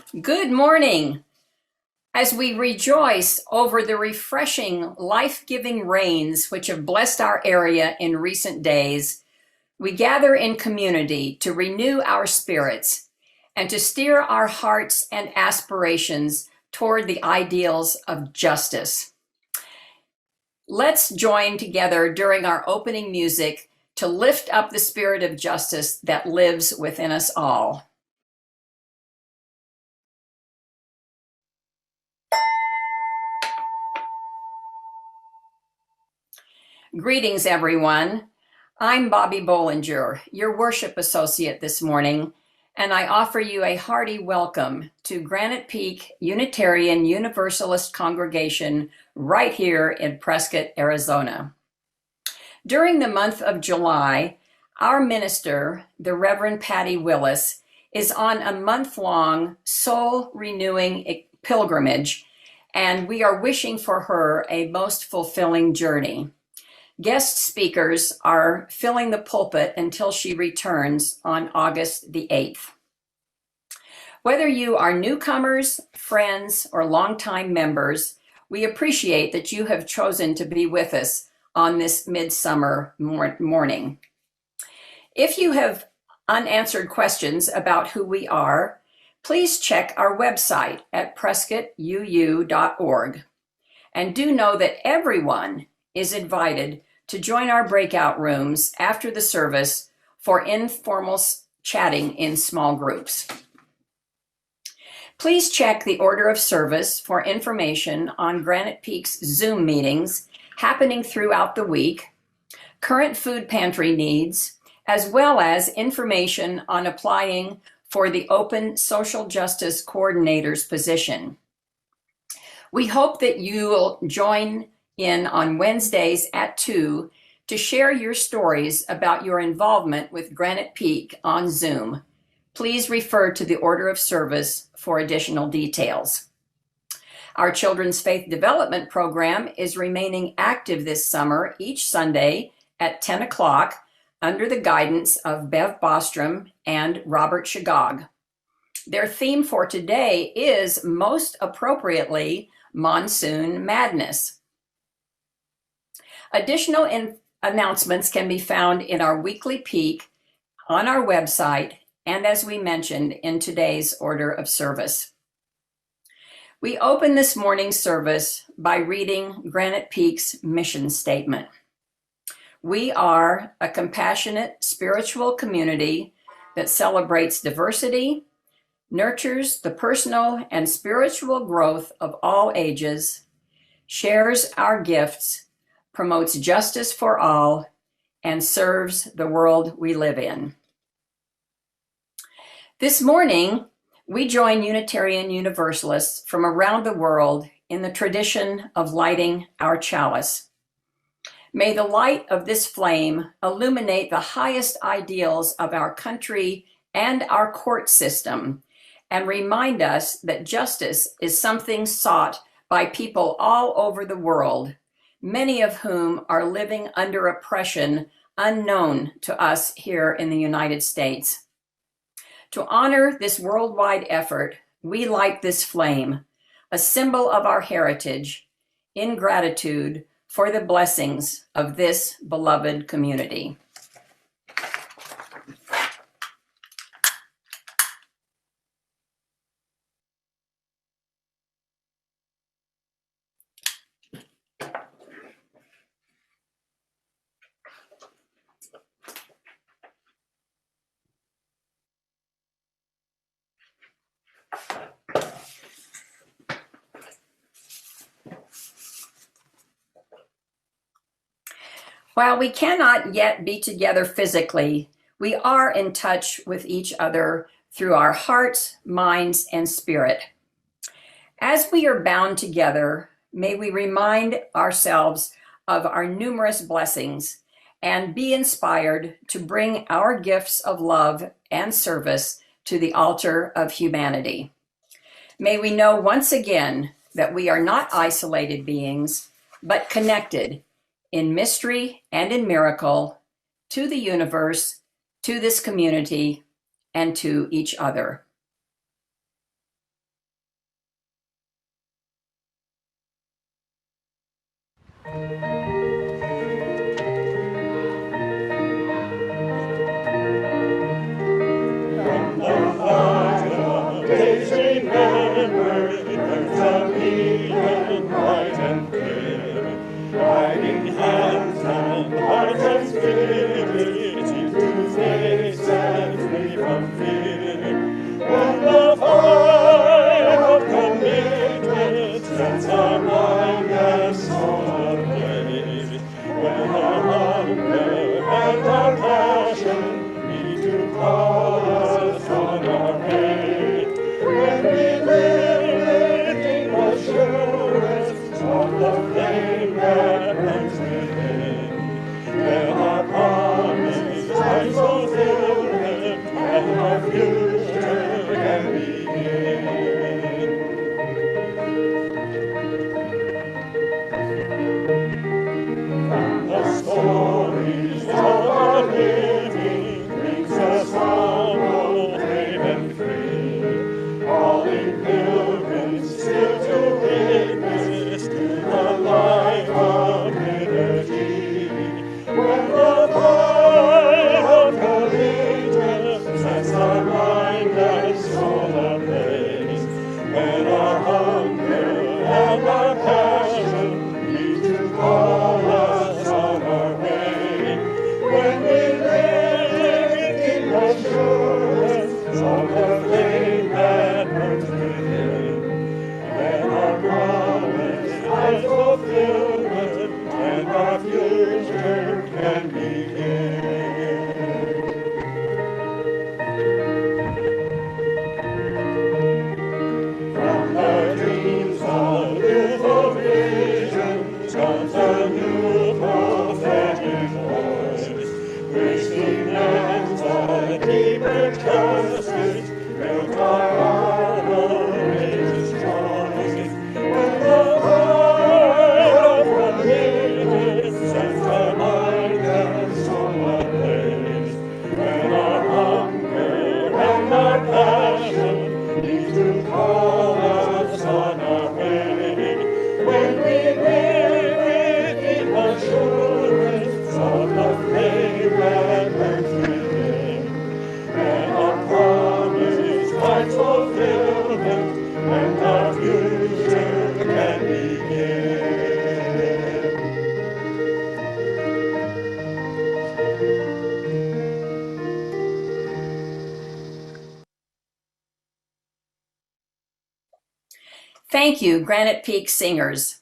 Good morning. As we rejoice over the refreshing, life-giving rains which have blessed our area in recent days, we gather in community to renew our spirits and to steer our hearts and aspirations toward the ideals of justice. Let's join together during our opening music to lift up the spirit of justice that lives within us all. Greetings, everyone. I'm Bobby Bollinger, your worship associate this morning, and I offer you a hearty welcome to Granite Peak Unitarian Universalist Congregation right here in Prescott, Arizona. During the month of July, our minister, the Reverend Patty Willis, is on a month-long soul-renewing pilgrimage, and we are wishing for her a most fulfilling journey. Guest speakers are filling the pulpit until she returns on August the 8th. Whether you are newcomers, friends, or longtime members, we appreciate that you have chosen to be with us on this midsummer morning. If you have unanswered questions about who we are, please check our website at prescottuu.org. And do know that everyone is invited to join our breakout rooms after the service for informal chatting in small groups. Please check the order of service for information on Granite Peak's Zoom meetings happening throughout the week, current food pantry needs, as well as information on applying for the Open Social Justice Coordinator's position. We hope that you will join in on Wednesdays at 2 to share your stories about your involvement with Granite Peak on Zoom. Please refer to the order of service for additional details. Our Children's Faith Development Program is remaining active this summer each Sunday at 10 o'clock under the guidance of Bev Bostrom and Robert Shagog. Their theme for today is, most appropriately, Monsoon Madness. Additional announcements can be found in our weekly peek on our website and, as we mentioned, in today's order of service. We open this morning's service by reading Granite Peak's mission statement. We are a compassionate spiritual community that celebrates diversity, nurtures the personal and spiritual growth of all ages, shares our gifts, promotes justice for all, and serves the world we live in. This morning, we join Unitarian Universalists from around the world in the tradition of lighting our chalice. May the light of this flame illuminate the highest ideals of our country and our court system, and remind us that justice is something sought by people all over the world, many of whom are living under oppression unknown to us here in the United States. To honor this worldwide effort, we light this flame, a symbol of our heritage, in gratitude for the blessings of this beloved community. While we cannot yet be together physically, we are in touch with each other through our hearts, minds, and spirit. As we are bound together, may we remind ourselves of our numerous blessings and be inspired to bring our gifts of love and service to the altar of humanity. May we know once again that we are not isolated beings, but connected in mystery and in miracle to the universe, to this community, and to each other. Thank you, Granite Peak singers.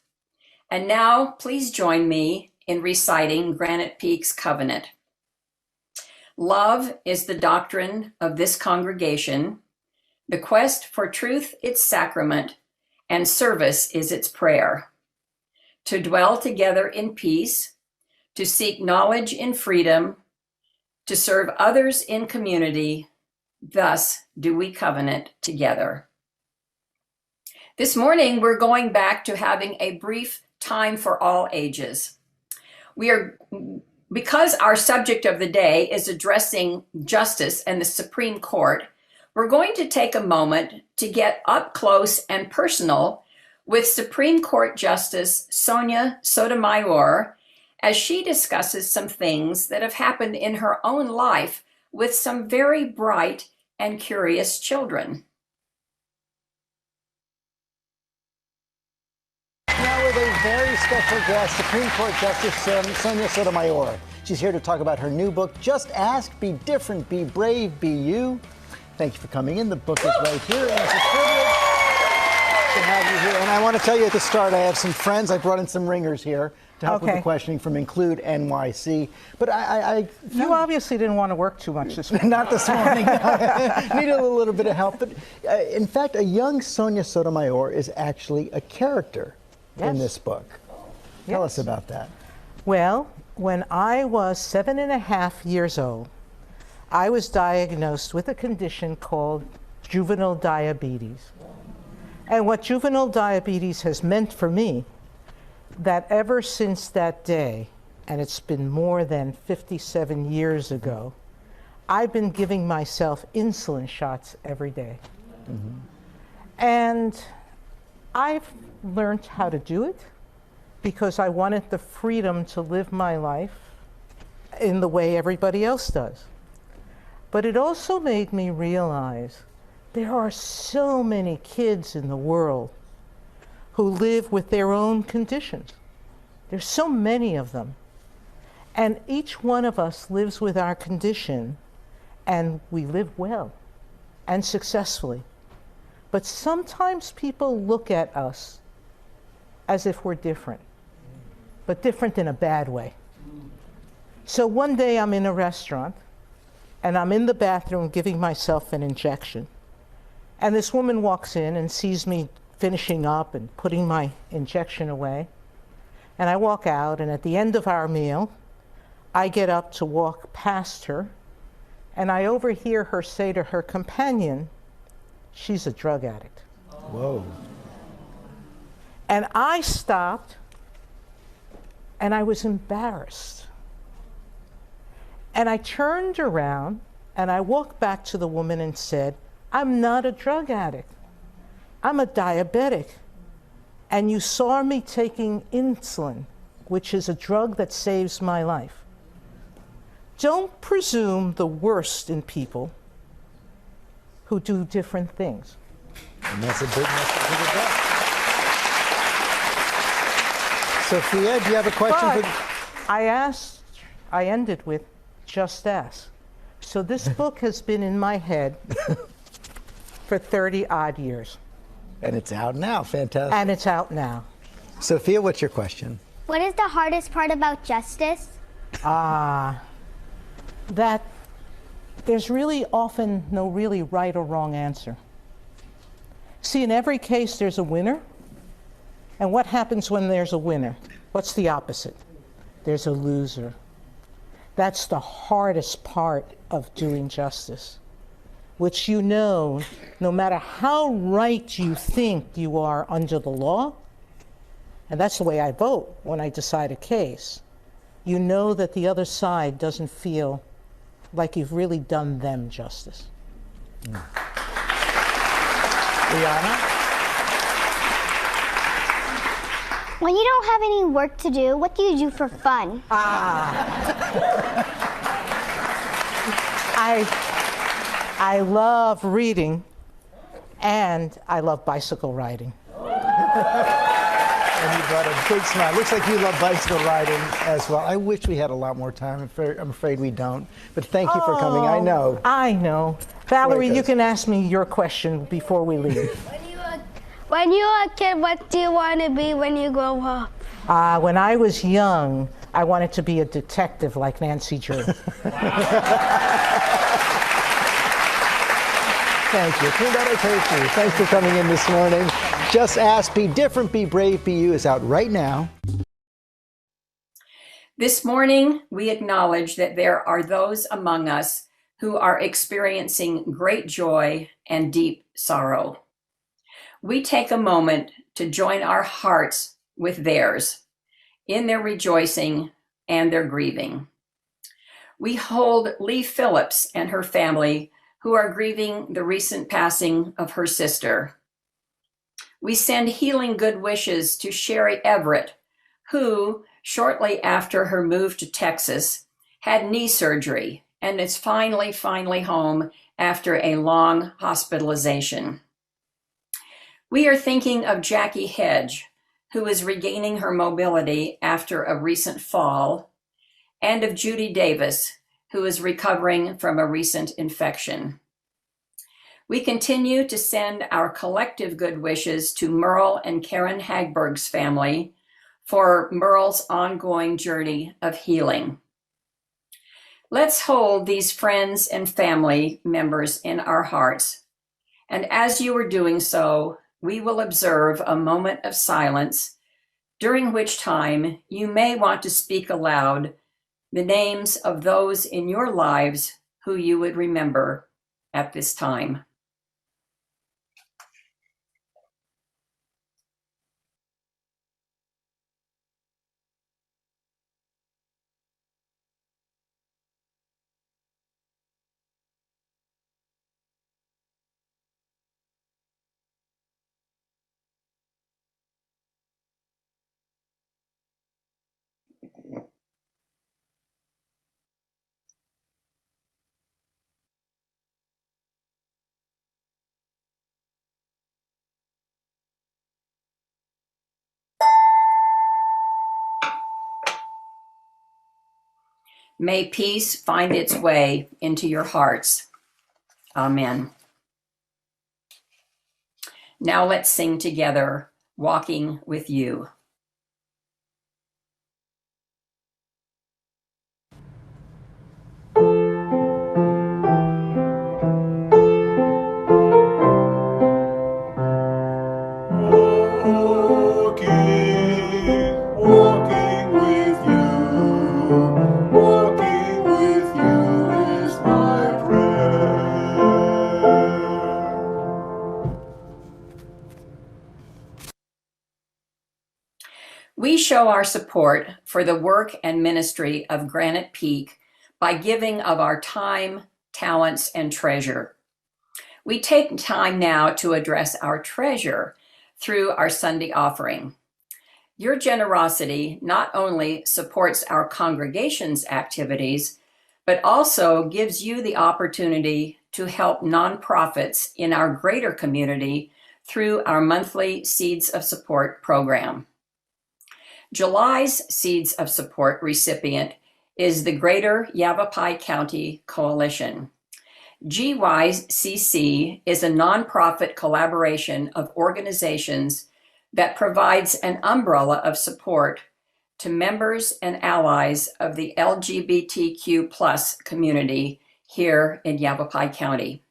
And now please join me in reciting Granite Peak's covenant. Love is the doctrine of this congregation. The quest for truth its sacrament, and service is its prayer. To dwell together in peace, to seek knowledge in freedom, to serve others in community, thus do we covenant together. This morning, we're going back to having a brief time for all ages. Because our subject of the day is addressing justice and the Supreme Court, we're going to take a moment to get up close and personal with Supreme Court Justice Sonia Sotomayor as she discusses some things that have happened in her own life with some very bright and curious children. Now with a very special guest, Supreme Court Justice Sonia Sotomayor. She's here to talk about her new book, Just Ask, Be Different, Be Brave, Be You. Thank you for coming in. The book is right here, and it's a privilege to have you here. And I want to tell you at the start, I have some friends. I brought in some ringers here to help with the questioning from Include NYC. But you obviously didn't want to work too much this morning. Not this morning. Needed a little bit of help. But in fact, a young Sonia Sotomayor is actually a character in this book. Tell us about that. Well, when I was 7.5 years old, I was diagnosed with a condition called juvenile diabetes. And what juvenile diabetes has meant for me, that ever since that day, and it's been more than 57 years ago, I've been giving myself insulin shots every day. Mm-hmm. And I've learned how to do it. because I wanted the freedom to live my life in the way everybody else does. But it also made me realize there are so many kids in the world who live with their own conditions. There's so many of them. And each one of us lives with our condition, and we live well and successfully. But sometimes people look at us as if we're different, but different in a bad way. So one day I'm in a restaurant, and I'm in the bathroom giving myself an injection. And this woman walks in and sees me finishing up and putting my injection away. And I walk out, and at the end of our meal, I get up to walk past her, and I overhear her say to her companion, "She's a drug addict." Whoa. And I stopped, and I was embarrassed. And I turned around, and I walked back to the woman and said, "I'm not a drug addict. I'm a diabetic. And you saw me taking insulin, which is a drug that saves my life. Don't presume the worst in people who do different things." And that's a big message to the day. Sophia, do you have a question? But I ended with, "Just ask." So this book has been in my head for 30 odd years. And it's out now. Fantastic. And it's out now. Sophia, what's your question? What is the hardest part about justice? That there's really often no really right or wrong answer. See, in every case, there's a winner. And what happens when there's a winner? What's the opposite? There's a loser. That's the hardest part of doing justice, which no matter how right you think you are under the law, and that's the way I vote when I decide a case, you know that the other side doesn't feel like you've really done them justice. Liana? When you don't have any work to do, what do you do for fun? I love reading, and I love bicycle riding. And you brought a big smile. Looks like you love bicycle riding as well. I wish we had a lot more time. I'm afraid we don't. But thank you for coming. I know. I know. Valerie, Right, you guys. can ask me your question before we leave. When you were a kid, what do you want to be when you grow up? When I was young, I wanted to be a detective like Nancy Drew. Thank you. Thanks for coming in this morning. Just Ask, Be Different, Be Brave, Be You is out right now. This morning, we acknowledge that there are those among us who are experiencing great joy and deep sorrow. We take a moment to join our hearts with theirs in their rejoicing and their grieving. We hold Lee Phillips and her family who are grieving the recent passing of her sister. We send healing good wishes to Sherry Everett, who, shortly after her move to Texas, had knee surgery and is finally home after a long hospitalization. We are thinking of Jackie Hedge, who is regaining her mobility after a recent fall, and of Judy Davis, who is recovering from a recent infection. We continue to send our collective good wishes to Merle and Karen Hagberg's family for Merle's ongoing journey of healing. Let's hold these friends and family members in our hearts. And as you are doing so, we will observe a moment of silence, during which time you may want to speak aloud the names of those in your lives who you would remember at this time. May peace find its way into your hearts. Amen. Now let's sing together, Walking with You. We show our support for the work and ministry of Granite Peak by giving of our time, talents, and treasure. We take time now to address our treasure through our Sunday offering. Your generosity not only supports our congregation's activities, but also gives you the opportunity to help nonprofits in our greater community through our monthly Seeds of Support program. July's Seeds of Support recipient is the Greater Yavapai County Coalition. GYCC is a nonprofit collaboration of organizations that provides an umbrella of support to members and allies of the LGBTQ+ community here in Yavapai County.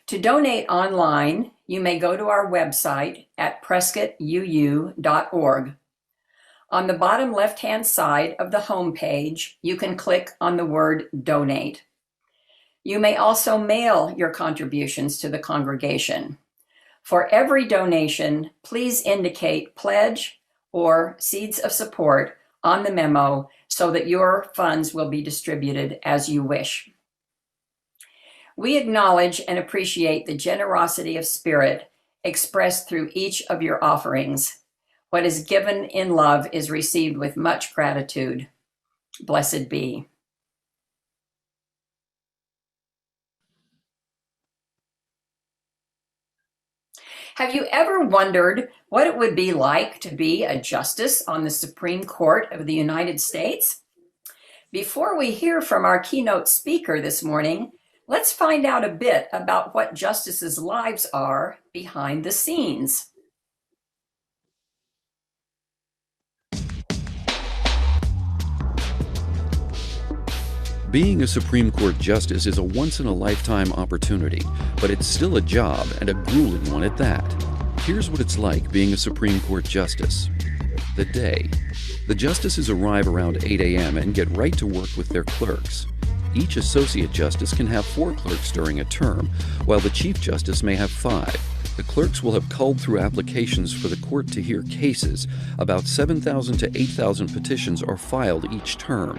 To donate online, you may go to our website at prescottuu.org. On the bottom left-hand side of the home page, you can click on the word Donate. You may also mail your contributions to the congregation. For every donation, please indicate Pledge or Seeds of Support on the memo so that your funds will be distributed as you wish. We acknowledge and appreciate the generosity of spirit expressed through each of your offerings. What is given in love is received with much gratitude. Blessed be. Have you ever wondered what it would be like to be a justice on the Supreme Court of the United States? Before we hear from our keynote speaker this morning, let's find out a bit about what justices' lives are behind the scenes. Being a Supreme Court justice is a once-in-a-lifetime opportunity, but it's still a job, and a grueling one at that. Here's what it's like being a Supreme Court justice. The day. The justices arrive around 8 a.m. and get right to work with their clerks. Each associate justice can have 4 clerks during a term, while the Chief Justice may have 5. The clerks will have culled through applications for the court to hear cases. About 7,000 to 8,000 petitions are filed each term.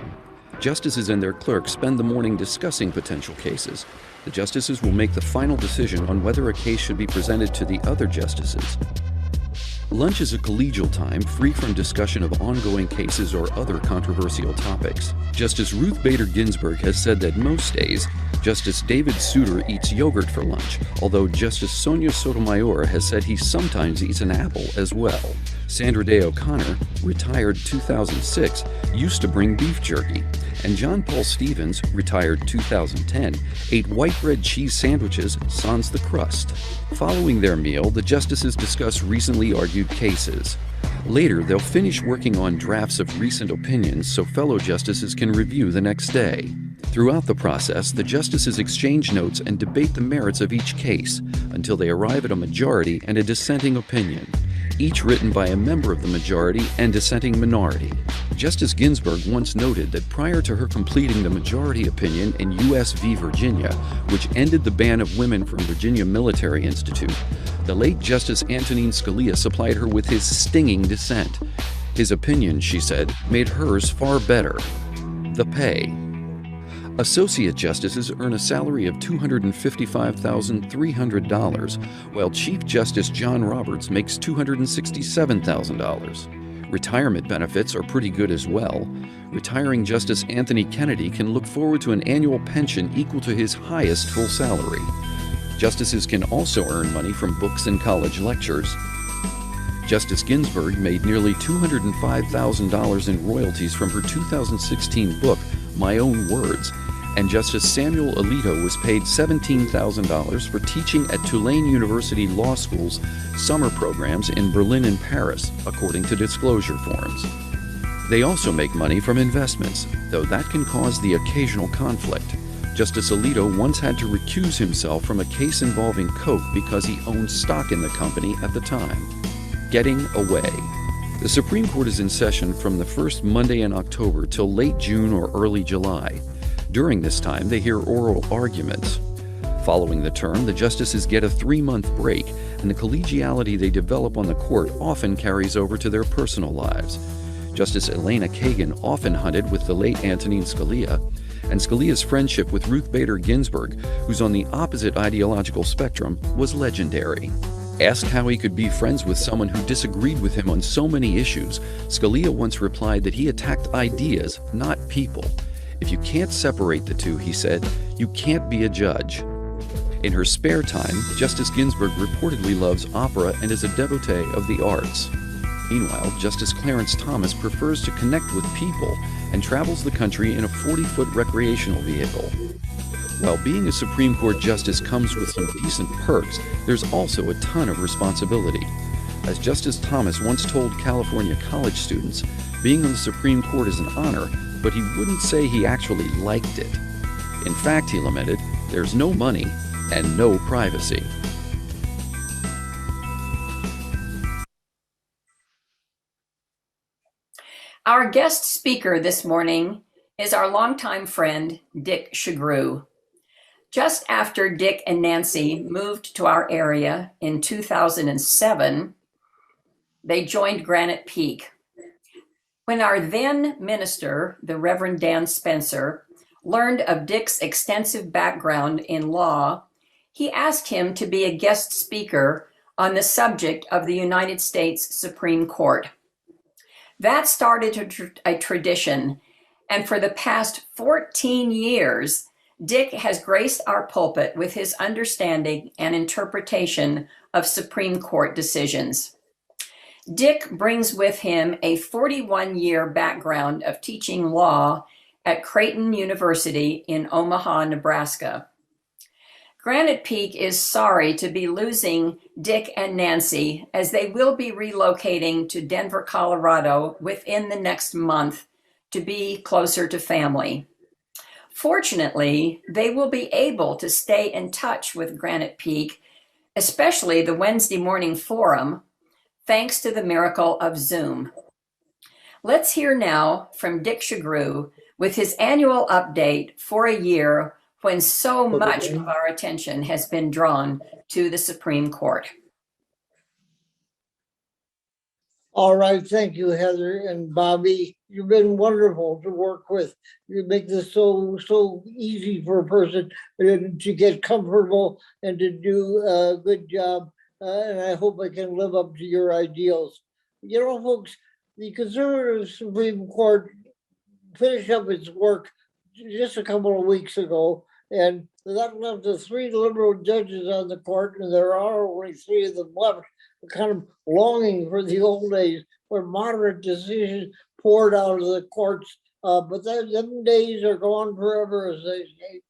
Justices and their clerks spend the morning discussing potential cases. The justices will make the final decision on whether a case should be presented to the other justices. Lunch is a collegial time free from discussion of ongoing cases or other controversial topics. Justice Ruth Bader Ginsburg has said that most days, Justice David Souter eats yogurt for lunch, although Justice Sonia Sotomayor has said he sometimes eats an apple as well. Sandra Day O'Connor, retired 2006, used to bring beef jerky. And John Paul Stevens, retired 2010, ate white bread cheese sandwiches sans the crust. Following their meal, the justices discuss recently argued cases. Later, they'll finish working on drafts of recent opinions so fellow justices can review the next day. Throughout the process, the justices exchange notes and debate the merits of each case until they arrive at a majority and a dissenting opinion, each written by a member of the majority and dissenting minority. Justice Ginsburg once noted that prior to her completing the majority opinion in U.S. v. Virginia, which ended the ban of women from Virginia Military Institute, the late Justice Antonin Scalia supplied her with his stinging dissent. His opinion, she said, made hers far better. The pay. Associate justices earn a salary of $255,300, while Chief Justice John Roberts makes $267,000. Retirement benefits are pretty good as well. Retiring Justice Anthony Kennedy can look forward to an annual pension equal to his highest full salary. Justices can also earn money from books and college lectures. Justice Ginsburg made nearly $205,000 in royalties from her 2016 book, My Own Words, and Justice Samuel Alito was paid $17,000 for teaching at Tulane University Law School's summer programs in Berlin and Paris, according to disclosure forms. They also make money from investments, though that can cause the occasional conflict. Justice Alito once had to recuse himself from a case involving Coke because he owned stock in the company at the time. Getting away. The Supreme Court is in session from the first Monday in October till late June or early July. During this time, they hear oral arguments. Following the term, the justices get a 3-month break, and the collegiality they develop on the court often carries over to their personal lives. Justice Elena Kagan often hunted with the late Antonin Scalia, and Scalia's friendship with Ruth Bader Ginsburg, who's on the opposite ideological spectrum, was legendary. Asked how he could be friends with someone who disagreed with him on so many issues, Scalia once replied that he attacked ideas, not people. If you can't separate the two, he said, you can't be a judge. In her spare time, Justice Ginsburg reportedly loves opera and is a devotee of the arts. Meanwhile, Justice Clarence Thomas prefers to connect with people and travels the country in a 40-foot recreational vehicle. While being a Supreme Court justice comes with some decent perks, there's also a ton of responsibility. As Justice Thomas once told California college students, being on the Supreme Court is an honor, but he wouldn't say he actually liked it. In fact, he lamented, there's no money and no privacy. Our guest speaker this morning is our longtime friend, Dick Shugrue. Just after Dick and Nancy moved to our area in 2007, they joined Granite Peak. When our then minister, the Reverend Dan Spencer, learned of Dick's extensive background in law, he asked him to be a guest speaker on the subject of the United States Supreme Court. That started a tradition, and for the past 14 years, Dick has graced our pulpit with his understanding and interpretation of Supreme Court decisions. Dick brings with him a 41-year background of teaching law at Creighton University in Omaha, Nebraska. Granite Peak is sorry to be losing Dick and Nancy, as they will be relocating to Denver, Colorado within the next month to be closer to family. Fortunately, they will be able to stay in touch with Granite Peak, especially the Wednesday morning forum, thanks to the miracle of Zoom. Let's hear now from Dick Shugrue with his annual update for a year when so much of our attention has been drawn to the Supreme Court. All right, thank you, Heather and Bobby. You've been wonderful to work with. You make this so easy for a person to get comfortable and to do a good job. And I hope I can live up to your ideals. You know, folks, the conservative Supreme Court finished up its work just a couple of weeks ago, and that left the 3 liberal judges on the court, and there are only 3 of them left, kind of longing for the old days where moderate decisions poured out of the courts. But them days are gone forever, as they say.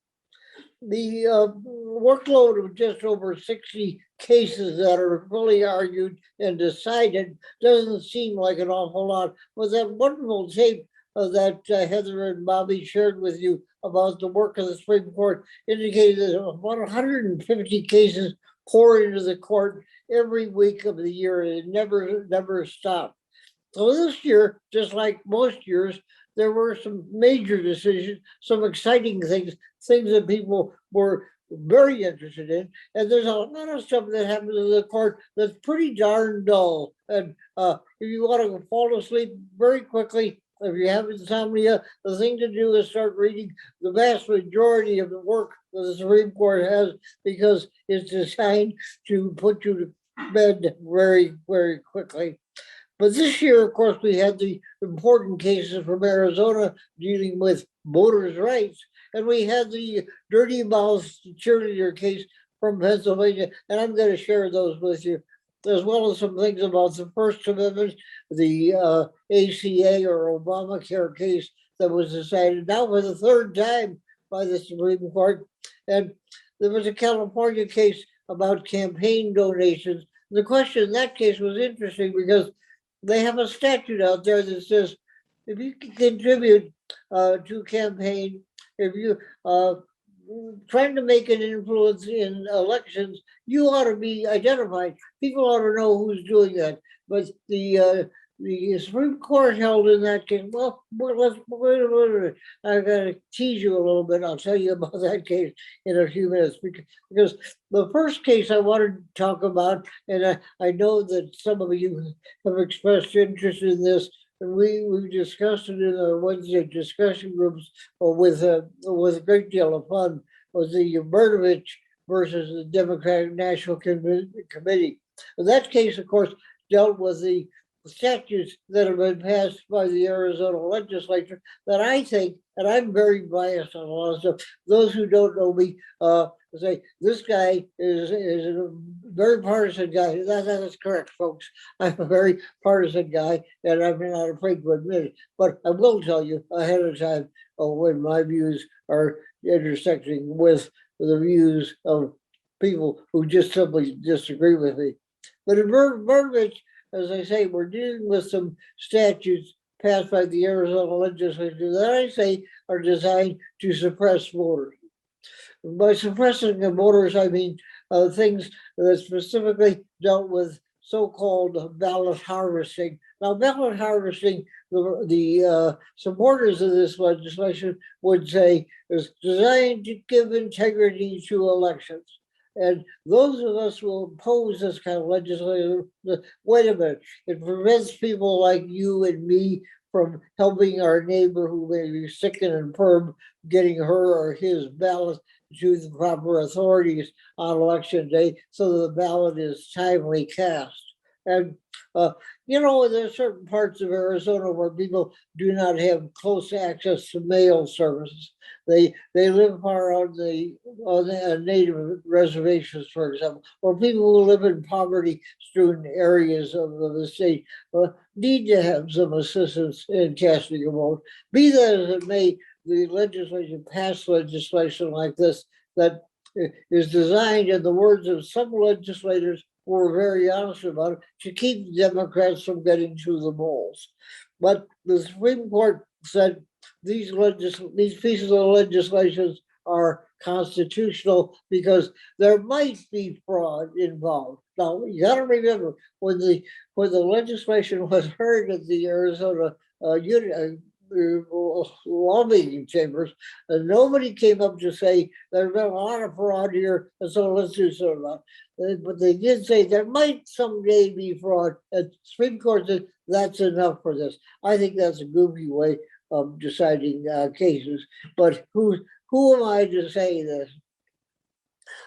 The workload of just over 60 cases that are fully argued and decided doesn't seem like an awful lot. But that wonderful tape that Heather and Bobby shared with you about the work of the Supreme Court indicated that about 150 cases pour into the court every week of the year. It never stopped. So this year, just like most years, there were some major decisions, some exciting things that people were very interested in. And there's a lot of stuff that happens in the court that's pretty darn dull. And if you want to fall asleep very quickly, if you have insomnia, the thing to do is start reading the vast majority of the work that the Supreme Court has, because it's designed to put you to bed very, very quickly. But this year, of course, we had the important cases from Arizona dealing with voters' rights, and we had the dirty mouth cheerleader case from Pennsylvania, and I'm going to share those with you. as well as some things about the First Amendment, the ACA or Obamacare case that was decided now for the third time by the Supreme Court. And there was a California case about campaign donations. The question in that case was interesting because they have a statute out there that says if you can contribute to a campaign, if you trying to make an influence in elections, you ought to be identified. People ought to know who's doing that. But the Supreme Court held in that case. Well, let's wait a minute. I've got to tease you a little bit. I'll tell you about that case in a few minutes because the first case I wanted to talk about, and I know that some of you have expressed interest in this. And we discussed it in our Wednesday discussion groups with a great deal of fun, was the Berdovich versus the Democratic National Committee. And that case, of course, dealt with the statutes that have been passed by the Arizona legislature that I think, and I'm very biased on a lot of stuff. Those who don't know me say this guy is a very partisan guy. That's correct, folks. I'm a very partisan guy, and I'm not afraid to admit it. But I will tell you ahead of time when my views are intersecting with the views of people who just simply disagree with me. But in Berdovich, as I say, we're dealing with some statutes passed by the Arizona legislature that I say are designed to suppress voters. By suppressing the voters, I mean things that specifically dealt with so-called ballot harvesting. Now, ballot harvesting, the supporters of this legislation would say is designed to give integrity to elections. And those of us who oppose this kind of legislation, wait a minute, it prevents people like you and me from helping our neighbor who may be sick and infirm, getting her or his ballot to the proper authorities on election day so the ballot is timely cast. And, there's certain parts of Arizona where people do not have close access to mail services. They live far on the native reservations, for example, or people who live in poverty-stricken areas of the state need to have some assistance in casting a vote. Be that as it may, the legislature passed legislation like this that is designed, in the words of some legislators who were very honest about it, to keep Democrats from getting to the polls. But the Supreme Court said these pieces of legislation are constitutional because there might be fraud involved. Now, you got to remember, when the legislation was heard at the Arizona lawmaking chambers, and nobody came up to say there's been a lot of fraud here, and so let's do something about it. But they did say there might someday be fraud, and the Supreme Court said that's enough for this. I think that's a goofy way of deciding cases. But who am I to say this?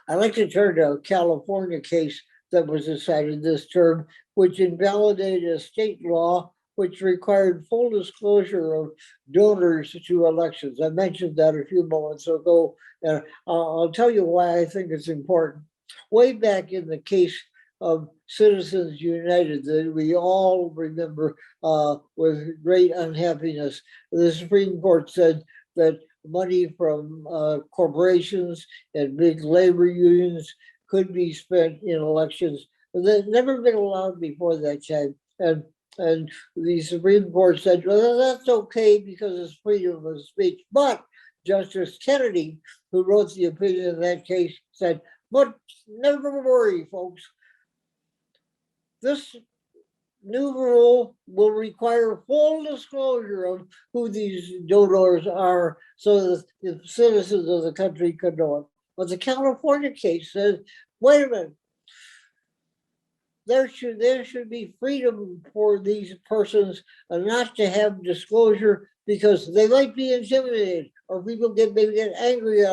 I'd like to turn to a California case that was decided this term, which invalidated a state law which required full disclosure of donors to elections. I mentioned that a few moments ago, and I'll tell you why I think it's important. Way back in the case of Citizens United that we all remember with great unhappiness, the Supreme Court said that money from corporations and big labor unions could be spent in elections that never been allowed before that time. And the Supreme Court said, well, that's okay because it's freedom of speech. But Justice Kennedy, who wrote the opinion in that case, said, but never worry, folks. This new rule will require full disclosure of who these donors are so that the citizens of the country could know it. But the California case says, wait a minute. There should be freedom for these persons not to have disclosure because they might be intimidated or people maybe get angry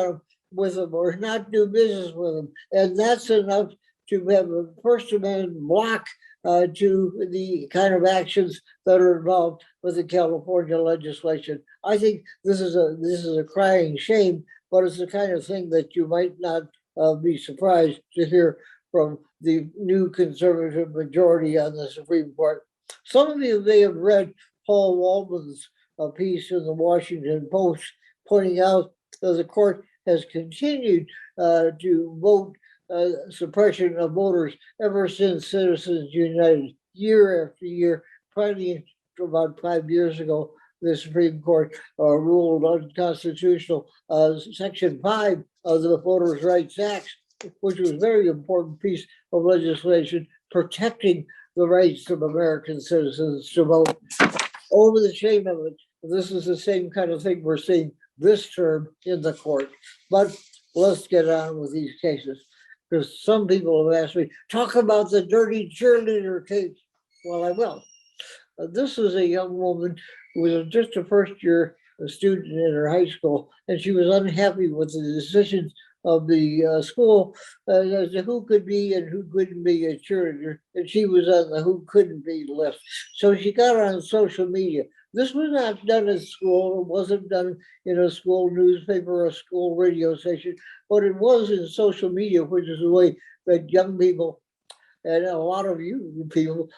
with them or not do business with them. And that's enough to have a First Amendment block to the kind of actions that are involved with the California legislation. I think this is a crying shame, but it's the kind of thing that you might not be surprised to hear from the new conservative majority on the Supreme Court. Some of you may have read Paul Waldman's piece in the Washington Post pointing out that the court has continued to vote suppression of voters ever since Citizens United, year after year. Finally, about 5 years ago, the Supreme Court ruled unconstitutional Section 5 of the Voters' Rights Act, which was a very important piece of legislation protecting the rights of American citizens to vote. Over the shame of it, this is the same kind of thing we're seeing this term in the court. But let's get on with these cases, because some people have asked me, talk about the dirty cheerleader case. Well, I will. This is a young woman who was just a first year student in her high school, and she was unhappy with the decisions of the school as to who could be and who couldn't be a cheerleader, and she was on the who couldn't be list. So she got on social media. This was not done at school. It wasn't done in a school newspaper or a school radio station, but it was in social media, which is the way that young people and a lot of you people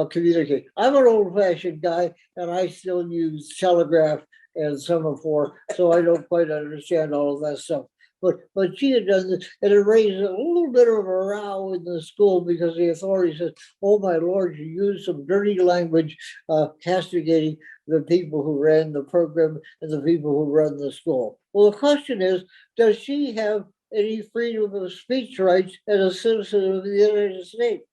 communicate. I'm an old-fashioned guy, and I still use telegraph and semaphore, so I don't quite understand all of that stuff. But she had done this, and it raised a little bit of a row in the school because the authorities said, "Oh my Lord, you used some dirty language, castigating the people who ran the program and the people who run the school." Well, the question is, does she have any freedom of speech rights as a citizen of the United States?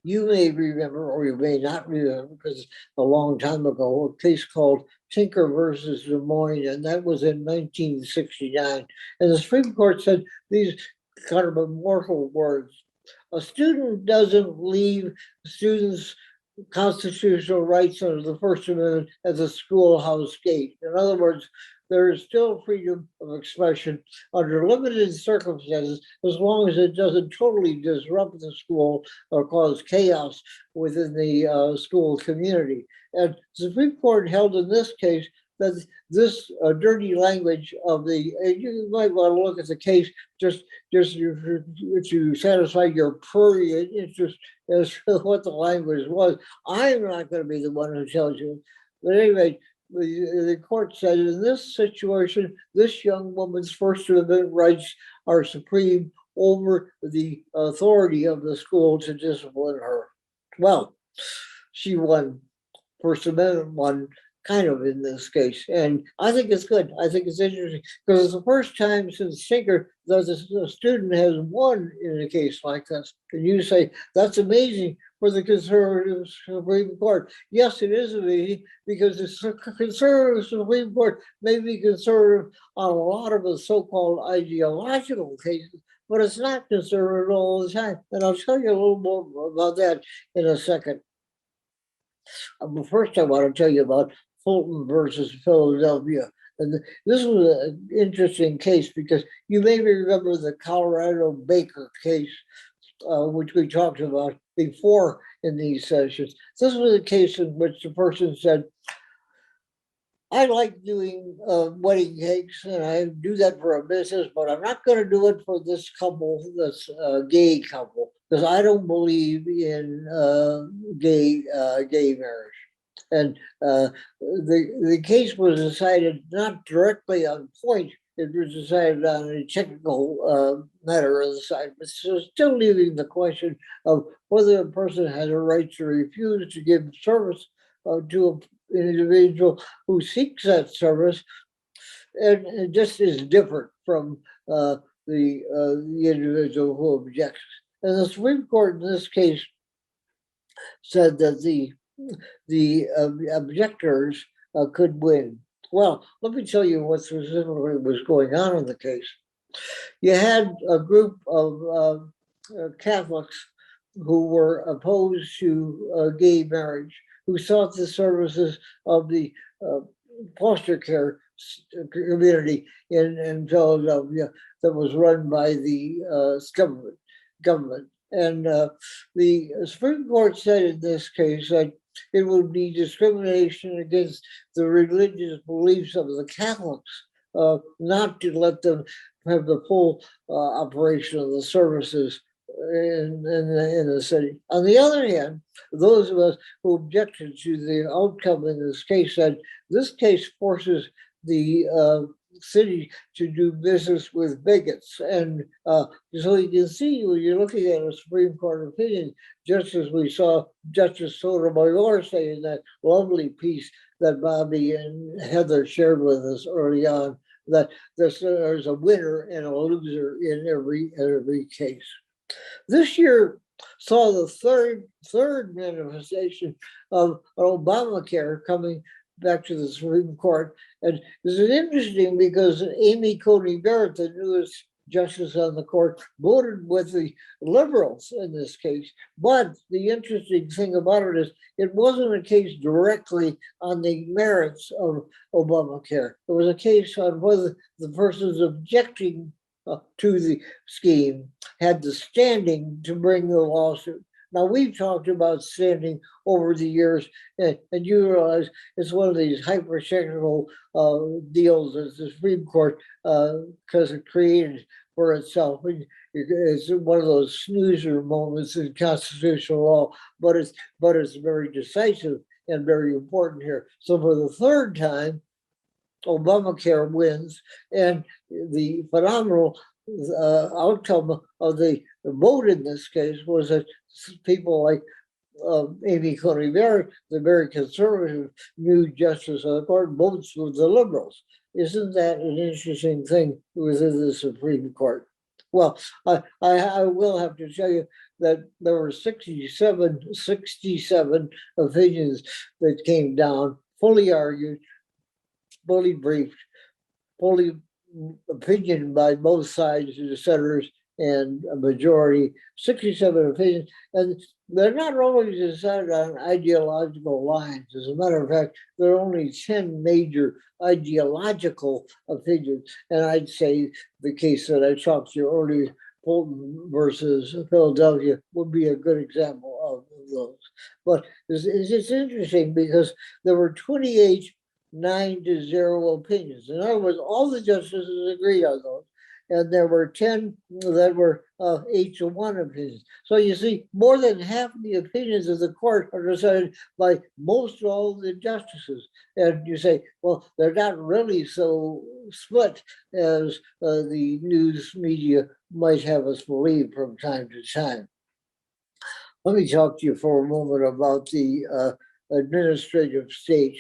You may remember, or you may not remember, because a long time ago, a case called Tinker versus Des Moines, and that was in 1969. And the Supreme Court said these kind of immortal words: a student doesn't leave students' constitutional rights under the First Amendment at the schoolhouse gate. In other words, there is still freedom of expression under limited circumstances, as long as it doesn't totally disrupt the school or cause chaos within the school community. And the Supreme Court held in this case that this dirty language of and you might want to look at the case just to satisfy your prurient interest as to what the language was. I'm not going to be the one who tells you. But anyway, the court said in this situation, this young woman's First Amendment rights are supreme over the authority of the school to discipline her. Well, she won. First Amendment won kind of in this case. And I think it's good. I think it's interesting because it's the first time since Tinker that a student has won in a case like this. And you say, that's amazing for the conservative Supreme Court. Yes, it is amazing because the conservative Supreme Court may be conservative on a lot of the so-called ideological cases, but it's not conservative all the time. And I'll tell you a little more about that in a second. But first, I want to tell you about Fulton versus Philadelphia. And this was an interesting case because you may remember the Colorado Baker case, which we talked about before in these sessions. This was a case in which the person said, I like doing wedding cakes and I do that for a business, but I'm not going to do it for this couple, this gay couple, because I don't believe in gay marriage. And the case was decided not directly on point. It was decided on a technical matter of the side, but still leaving the question of whether a person has a right to refuse to give service to an individual who seeks that service, and it just is different from the individual who objects. And the Supreme Court in this case said that the objectors could win. Well, let me tell you what specifically was going on in the case. You had a group of Catholics who were opposed to gay marriage, who sought the services of the foster care community in Philadelphia that was run by the government. And the Supreme Court said in this case that it would be discrimination against the religious beliefs of the Catholics not to let them have the full operation of the services in the city. On the other hand, those of us who objected to the outcome in this case said this case forces the city to do business with bigots. And so you can see when you're looking at a Supreme Court opinion, just as we saw Justice Sotomayor say in that lovely piece that Bobby and Heather shared with us early on, that there's a winner and a loser in every case. This year saw the third manifestation of Obamacare coming back to the Supreme Court. And this is interesting because Amy Coney Barrett, the newest justice on the court, voted with the liberals in this case. But the interesting thing about it is it wasn't a case directly on the merits of Obamacare. It was a case on whether the persons objecting to the scheme had the standing to bring the lawsuit. Now, we've talked about standing over the years, and you realize it's one of these hyper-technical deals that the Supreme Court because it created for itself. It's one of those snoozer moments in constitutional law, but it's very decisive and very important here. So for the third time, Obamacare wins, and the phenomenal outcome of the vote in this case was that people like Amy Coney Barrett, the very conservative new justice of the court, votes with the liberals. Isn't that an interesting thing within the Supreme Court? Well, I will have to tell you that there were 67 opinions that came down, fully argued, fully briefed, fully opinion by both sides of the senators and a majority, 67 opinions. And they're not always decided on ideological lines. As a matter of fact, there are only 10 major ideological opinions. And I'd say the case that I talked to you earlier, Fulton versus Philadelphia, would be a good example of those. But it's interesting because there were 28 9-0 opinions. In other words, all the justices agreed on those, and there were 10 that were 8-1 opinions. So you see, more than half of the opinions of the court are decided by most all the justices. And you say, well, they're not really so split as the news media might have us believe from time to time. Let me talk to you for a moment about the administrative state.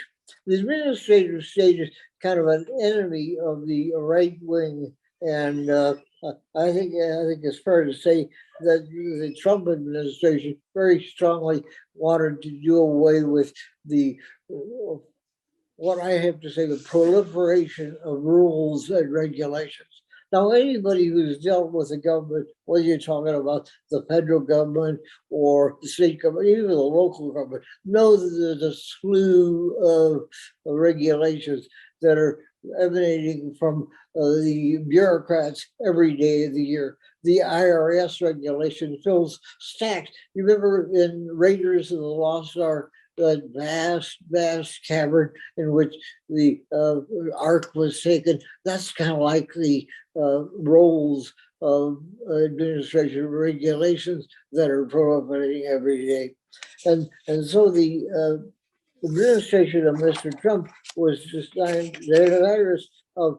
The administrative state is kind of an enemy of the right wing, and I think it's fair to say that the Trump administration very strongly wanted to do away with the what I have to say the proliferation of rules and regulations. Now, anybody who's dealt with the government, whether you're talking about the federal government or the state government, even the local government, knows that there's a slew of regulations that are emanating from the bureaucrats every day of the year. The IRS regulation fills stacks. You remember in Raiders of the Lost Ark, that vast cavern in which the ark was taken. That's kind of like the roles of administration regulations that are proliferating every day. And so the administration of Mr. Trump was desirous of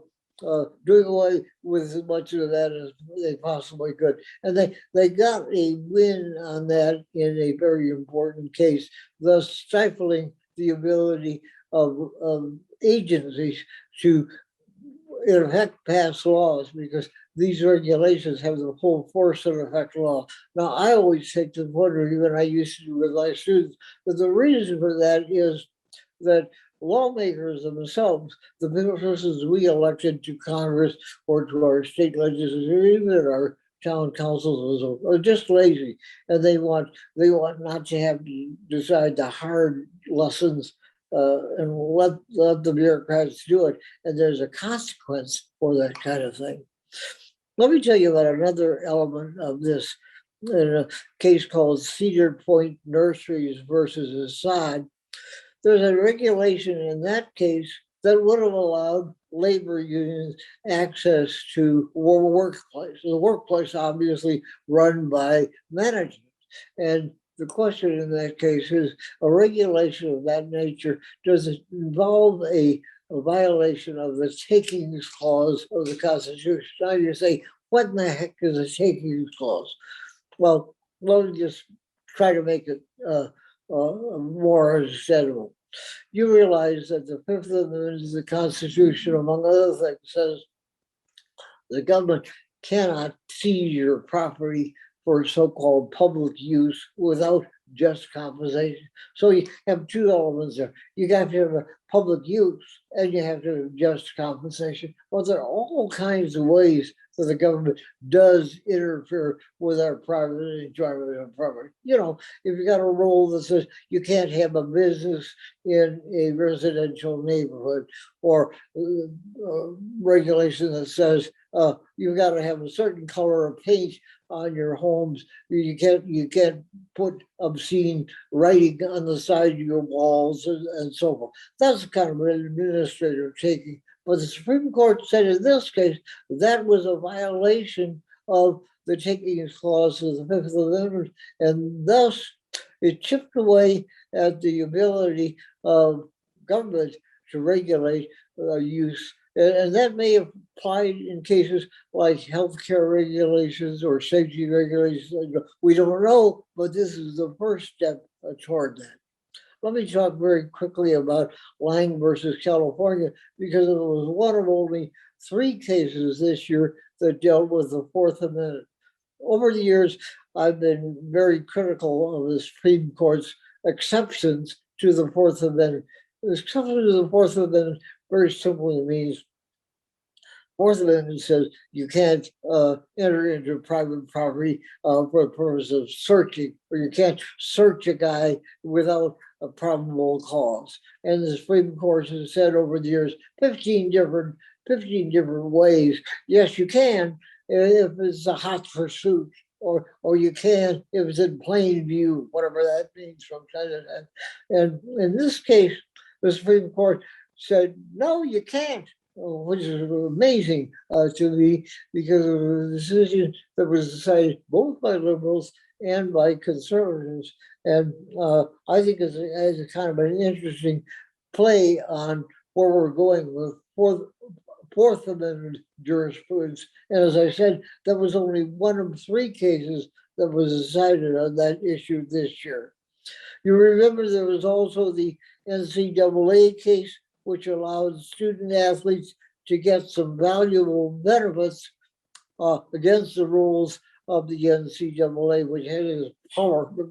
doing away with as much of that as they possibly could. And they got a win on that in a very important case, thus stifling the ability of agencies to, in effect, pass laws, because these regulations have the full force and effect of law. Now, I always take the point of view, and I used to do with my students, but the reason for that is that lawmakers themselves, the persons we elected to Congress or to our state legislature, even our town councils, are just lazy, and they want not to have to decide the hard lessons and let the bureaucrats do it. And there's a consequence for that kind of thing. Let me tell you about another element of this. In a case called Cedar Point Nurseries versus Assad, there's a regulation in that case that would have allowed labor unions access to workplace. The workplace obviously run by management. And the question in that case is a regulation of that nature, does it involve a violation of the takings clause of the Constitution? Now you say, what in the heck is a takings clause? Well, let me just try to make it more understandable. You realize that the Fifth Amendment of the Constitution, among other things, says the government cannot seize your property for so-called public use without just compensation. So you have two elements there. You have to have a public use and you have to have just compensation. Well, there are all kinds of ways that the government does interfere with our private enjoyment of property. You know, if you got a rule that says you can't have a business in a residential neighborhood, or regulation that says you've got to have a certain color of paint on your homes. You can't put obscene writing on the side of your walls and so forth. That's kind of an administrative taking. But the Supreme Court said in this case that was a violation of the takings clause of the Fifth Amendment, and thus it chipped away at the ability of government to regulate use. And that may apply in cases like healthcare regulations or safety regulations. We don't know, but this is the first step toward that. Let me talk very quickly about Lang versus California, because it was one of only 3 cases this year that dealt with the Fourth Amendment. Over the years, I've been very critical of the Supreme Court's exceptions to the Fourth Amendment. The exception to the Fourth Amendment very simply means Fourth Amendment says you can't enter into private property for the purpose of searching, or you can't search a guy without a probable cause. And the Supreme Court has said over the years, 15 different ways. Yes, you can if it's a hot pursuit, or you can if it's in plain view, whatever that means from time to time. And in this case, the Supreme Court said, no, you can't. Which is amazing to me, because of a decision that was decided both by liberals and by conservatives. And I think it's a kind of an interesting play on where we're going with Fourth Amendment jurisprudence. And as I said, that was only one of 3 cases that was decided on that issue this year. You remember there was also the NCAA case, which allowed student athletes to get some valuable benefits against the rules of the NCAA, which had a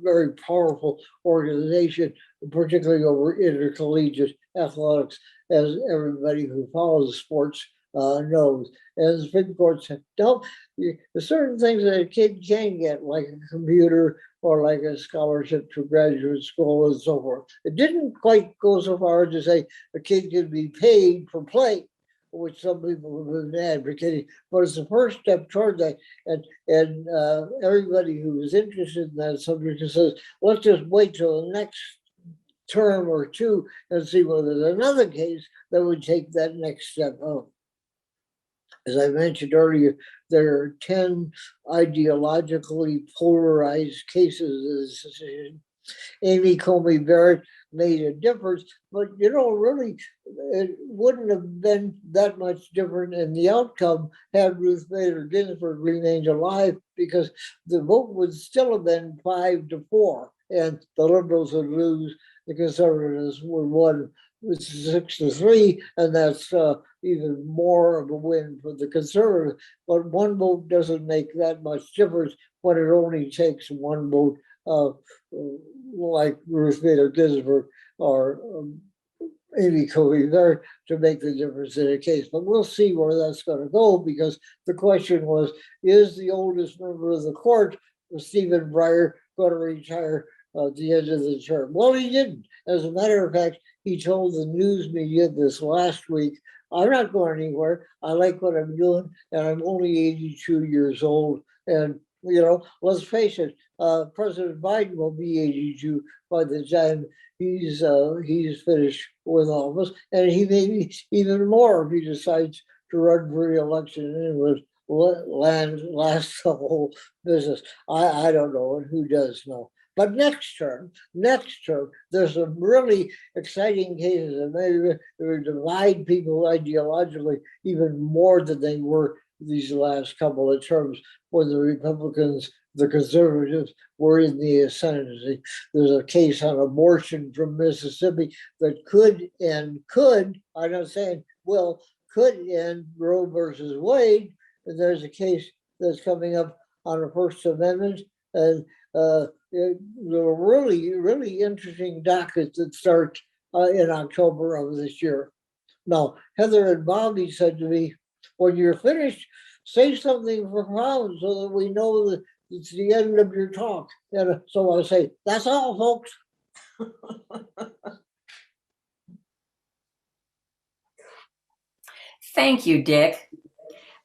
very powerful organization, particularly over intercollegiate athletics, as everybody who follows sports knows. And the Supreme Court said, no, there's certain things that a kid can get, like a computer or like a scholarship to graduate school and so forth. It didn't quite go so far as to say a kid could be paid for play, which some people have been advocating, but it's the first step toward that. And everybody who is interested in that subject says, let's just wait till the next term or 2 and see whether there's another case that would take that next step up. As I mentioned earlier, there are 10 ideologically polarized cases of this decision. Amy Coney Barrett made a difference, but really, it wouldn't have been that much different in the outcome had Ruth Bader Ginsburg remained alive, because the vote would still have been 5-4, and the liberals would lose, the conservatives would win with 6-3, and that's even more of a win for the conservatives. But one vote doesn't make that much difference when it only takes one vote, like Ruth Bader Ginsburg or Amy Coney Barrett, to make the difference in a case. But we'll see where that's going to go, because the question was, is the oldest member of the court, Stephen Breyer, going to retire at the end of the term? Well, he didn't. As a matter of fact, he told the news media this last week, I'm not going anywhere. I like what I'm doing, and I'm only 82 years old. And, let's face it, President Biden will be 82 by the time he's finished with office, and he may be even more if he decides to run for re-election and would last the whole business. I don't know, and who does know? But next term, there's some really exciting cases, and maybe they would divide people ideologically even more than they were these last couple of terms when the Republicans, the conservatives, were in the ascendancy. There's a case on abortion from Mississippi that could, I'm not saying will, could end Roe versus Wade. And there's a case that's coming up on the First Amendment, and there are really interesting dockets that start in October of this year. Now, Heather and Bobby said to me, when you're finished, say something profound so that we know that it's the end of your talk. And so I say, that's all, folks. Thank you, Dick.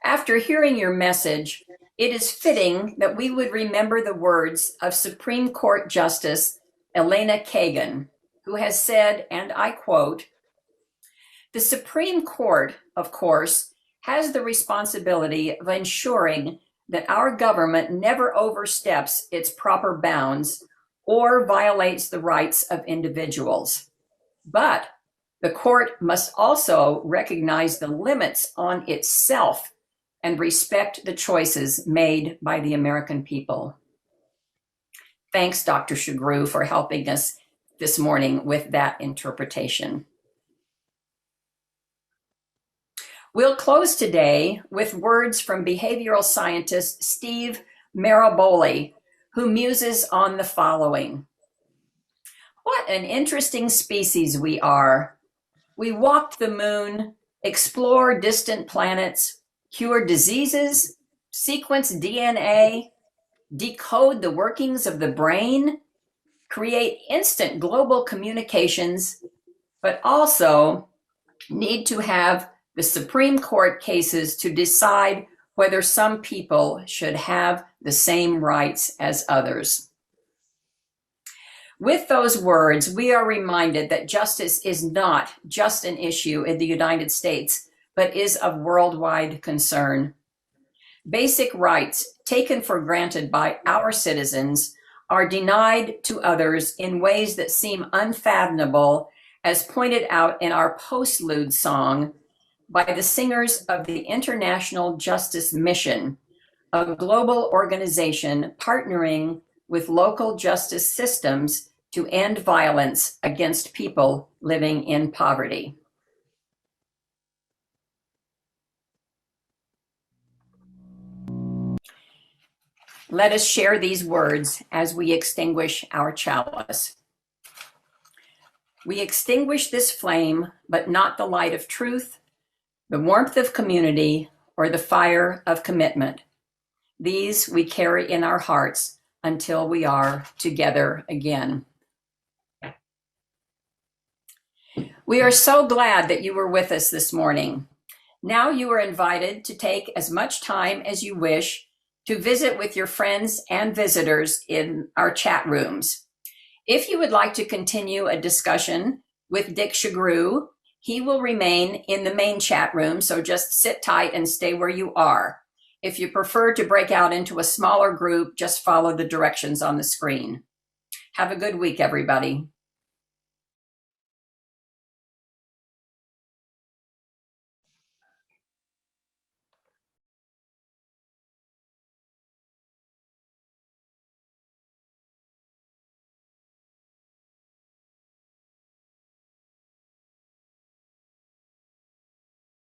After hearing your message, it is fitting that we would remember the words of Supreme Court Justice Elena Kagan, who has said, and I quote, "The Supreme Court, of course, has the responsibility of ensuring that our government never oversteps its proper bounds or violates the rights of individuals. But the court must also recognize the limits on itself and respect the choices made by the American people." Thanks, Dr. Shugrue, for helping us this morning with that interpretation. We'll close today with words from behavioral scientist Steve Maraboli, who muses on the following. What an interesting species we are. We walked the moon, explore distant planets, cure diseases, sequence DNA, decode the workings of the brain, create instant global communications, but also need to have the Supreme Court cases to decide whether some people should have the same rights as others. With those words, we are reminded that justice is not just an issue in the United States, but is of worldwide concern. Basic rights taken for granted by our citizens are denied to others in ways that seem unfathomable, as pointed out in our postlude song by the singers of the International Justice Mission, a global organization partnering with local justice systems to end violence against people living in poverty. Let us share these words as we extinguish our chalice. We extinguish this flame, but not the light of truth, the warmth of community, or the fire of commitment. These we carry in our hearts until we are together again. We are so glad that you were with us this morning. Now you are invited to take as much time as you wish to visit with your friends and visitors in our chat rooms. If you would like to continue a discussion with Dick Shugrue, he will remain in the main chat room, so just sit tight and stay where you are. If you prefer to break out into a smaller group, just follow the directions on the screen. Have a good week, everybody.